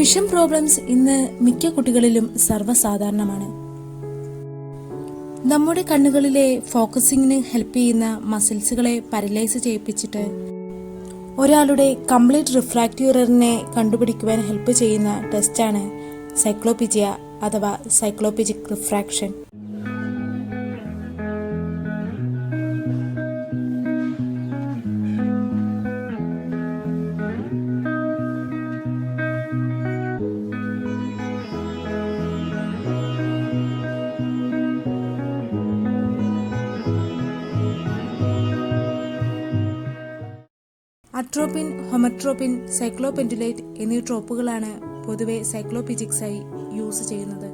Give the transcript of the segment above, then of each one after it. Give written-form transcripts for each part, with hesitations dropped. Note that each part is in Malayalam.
വിഷൻ പ്രോബ്ലംസ് ഇന്ന് മിക്ക കുട്ടികളിലും സർവ്വസാധാരണമാണ്. നമ്മുടെ കണ്ണുകളിലെ ഫോക്കസിങ്ങിന് ഹെൽപ്പ് ചെയ്യുന്ന മസിൽസുകളെ പാരലൈസ് ചെയ്യിപ്പിച്ചിട്ട് ഒരാളുടെ കംപ്ലീറ്റ് റിഫ്രാക്റ്റീവ് എററിനെ കണ്ടുപിടിക്കുവാൻ ഹെൽപ്പ് ചെയ്യുന്ന ടെസ്റ്റാണ് സൈക്ലോപിജിയ അഥവാ സൈക്ലോപെജിക് റിഫ്രാക്ഷൻ. അട്രോപ്പിൻ, ഹൊമട്രോപ്പിൻ, സൈക്ലോപെൻഡുലേറ്റ് എന്നീ ട്രോപ്പുകളാണ് പൊതുവെ സൈക്ലോപെജിക്സായി യൂസ് ചെയ്യുന്നത്.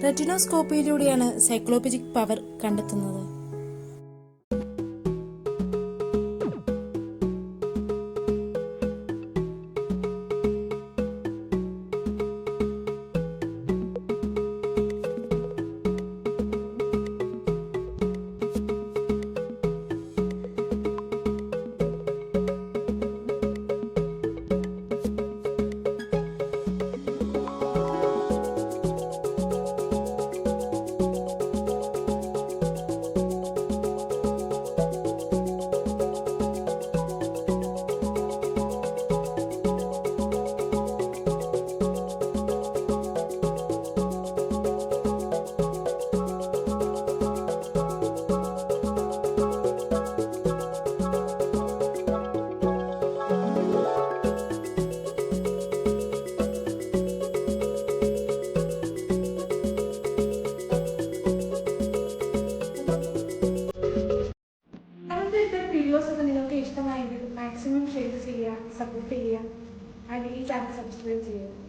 റെറ്റിനോസ്കോപ്പിയിലൂടെയാണ് സൈക്ലോപെജിക് പവർ കണ്ടെത്തുന്നത്. വീഡിയോസൊക്കെ നിങ്ങൾക്ക് ഇഷ്ടമായെങ്കിൽ മാക്സിമം ഷെയർ ചെയ്യുക, സപ്പോർട്ട് ചെയ്യുക, ആൻഡ് ഈ ചാനൽ സബ്സ്ക്രൈബ് ചെയ്യുക.